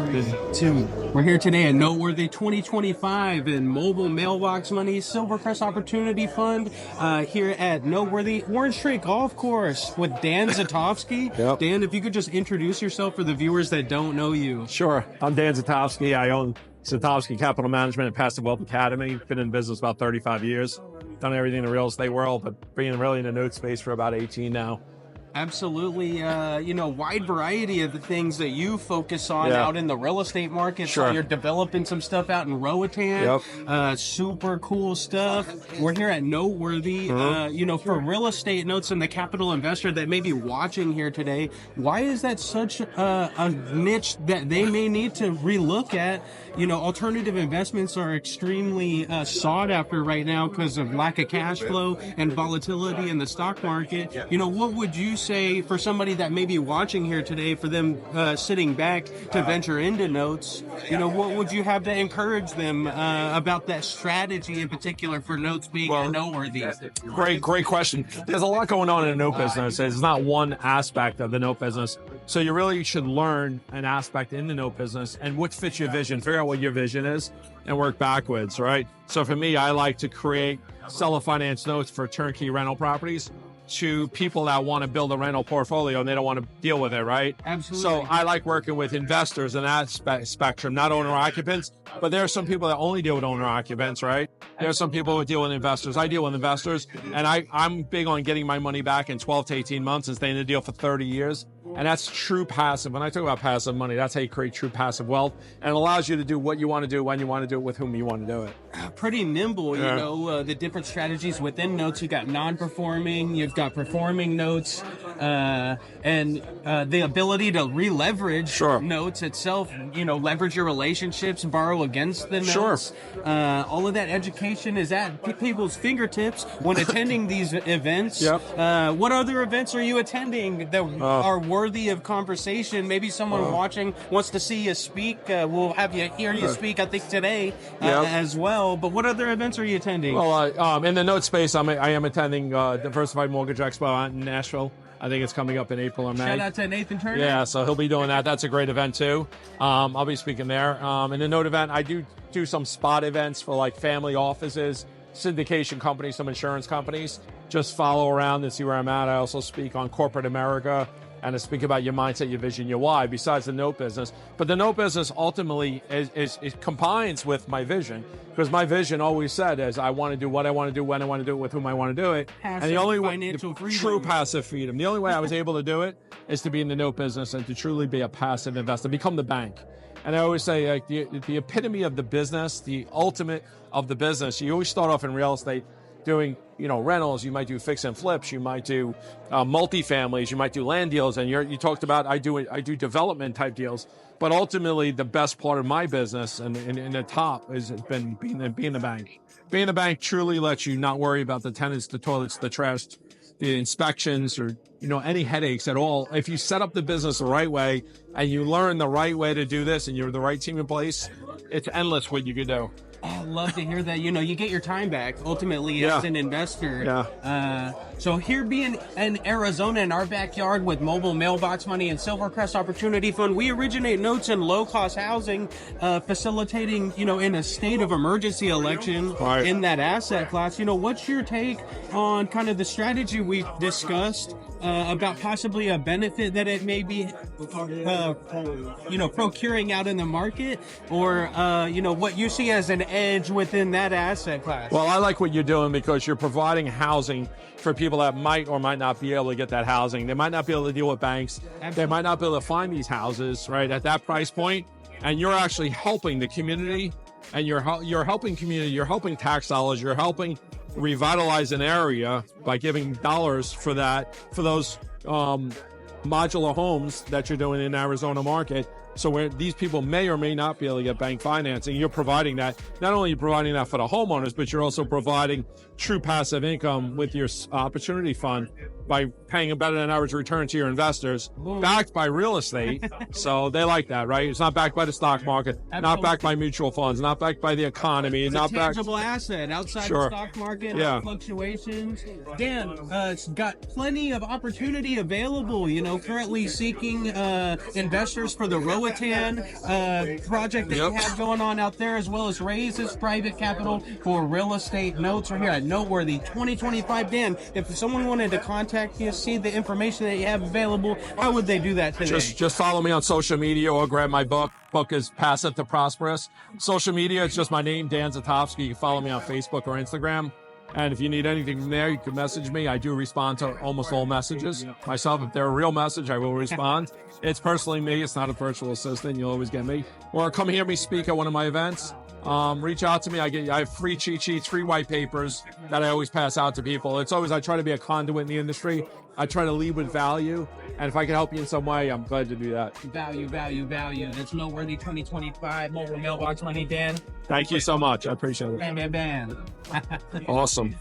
We're here today at Noteworthy 2025 in Mobile Mailbox Money Silvercrest Opportunity Fund here at Noteworthy Orange Tree Golf Course with Dan Zitofsky. Yep. Dan, if you could just introduce yourself for the viewers that don't know you. Sure. I'm Dan Zitofsky. I own Zitofsky Capital Management and Passive Wealth Academy. Been in business about 35 years. Done everything in the real estate world, but being really in the note space for about 18 now. Absolutely, wide variety of the things that you focus on out in the real estate market. Sure. So you're developing some stuff out in Roatan. Yep. Super cool stuff. We're here at Noteworthy. For real estate notes and the capital investor that may be watching here today, why is that such a niche that they may need to relook at? Alternative investments are extremely sought after right now because of lack of cash flow and volatility in the stock market. What would you say for somebody that may be watching here today, for them sitting back to venture into notes? What would you have to encourage them about that strategy in particular for notes being noteworthy? Great question. There's a lot going on in the note business. It's not one aspect of the note business. So you really should learn an aspect in the note business and what fits your vision. Figure out what your vision is and work backwards, right? So for me, I like to create seller finance notes for turnkey rental properties to people that want to build a rental portfolio and they don't want to deal with it, right? Absolutely. So I like working with investors in that spectrum, not owner occupants, but there are some people that only deal with owner occupants, right? There are some people who deal with investors. I deal with investors, and I'm big on getting my money back in 12 to 18 months and staying in the deal for 30 years. And that's true passive. When I talk about passive money, that's how you create true passive wealth. And it allows you to do what you want to do, when you want to do it, with whom you want to do it. Pretty nimble, the different strategies within notes. You got non-performing, you've got performing notes, and the ability to re-leverage notes itself, leverage your relationships, borrow against the notes. All of that education is at people's fingertips when attending these events. What other events are you attending that are worthy of conversation? Maybe someone watching wants to see you speak. We'll have you hear you speak, I think, today as well. But what other events are you attending? Well, in the note space, I am attending Diversified Mortgage Expo out in Nashville. I think it's coming up in April or May. Shout out to Nathan Turner. Yeah, so he'll be doing that. That's a great event too. I'll be speaking there. In the note event, I do some spot events for like family offices, syndication companies, some insurance companies. Just follow around and see where I'm at. I also speak on corporate America and to speak about your mindset, your vision, your why, besides the note business. But the note business ultimately it combines with my vision, because my vision always said is I want to do what I want to do, when I want to do it, with whom I want to do it. Passive and the only financial freedom. True passive freedom. The only way I was able to do it is to be in the note business and to truly be a passive investor, become the bank. And I always say, like, the epitome of the business, the ultimate of the business, you always start off in real estate doing rentals. You might do fix and flips, you might do multifamilies, you might do land deals, and you talked about I do development type deals. But ultimately, the best part of my business and the top has been being the bank. Being the bank truly lets you not worry about the tenants, the toilets, the trash, the inspections, or any headaches at all. If you set up the business the right way and you learn the right way to do this and you're the right team in place, it's endless what you could do. I love to hear that. You get your time back ultimately as an investor. So here being in Arizona in our backyard with Mobile Mailbox Money and Silvercrest Opportunity Fund, we originate notes in low-cost housing, facilitating, in a state of emergency election in that asset class. What's your take on kind of the strategy we've discussed about possibly a benefit that it may be, procuring out in the market, or, what you see as an edge within that asset class? Well, I like what you're doing because you're providing housing for people that might or might not be able to get that housing. They might not be able to deal with banks. Absolutely. They might not be able to find these houses, right, at that price point. And you're actually helping the community, and you're helping community, you're helping tax dollars, you're helping revitalize an area by giving dollars for those modular homes that you're doing in the Arizona market. So where these people may or may not be able to get bank financing, you're providing that. Not only are you providing that for the homeowners, but you're also providing true passive income with your opportunity fund by paying a better than average return to your investors, backed by real estate. So they like that, right? It's not backed by the stock market, not backed by mutual funds, not backed by the economy, it's not a tangible asset outside the stock market, fluctuations. Dan, it's got plenty of opportunity available. You know, currently seeking investors for the Roatan project that you have going on out there, as well as raises private capital for real estate notes. We're here at Noteworthy 2025. Dan, if someone wanted to contact you, see the information that you have available, how would they do that today? Just follow me on social media or grab my book. Book is Passive to Prosperous. Social media, it's just my name, Dan Zitofsky. You can follow me on Facebook or Instagram. And if you need anything from there, you can message me. I do respond to almost all messages myself. If they're a real message, I will respond. It's personally me. It's not a virtual assistant. You'll always get me. Or come hear me speak at one of my events. Reach out to me. I have free cheat sheets, free white papers that I always pass out to people. It's always, I try to be a conduit in the industry. I try to lead with value. And if I can help you in some way, I'm glad to do that. Value. That's Noteworthy 2025. More Mailbox money, Dan. Thank you so much. I appreciate it. Bam. Awesome.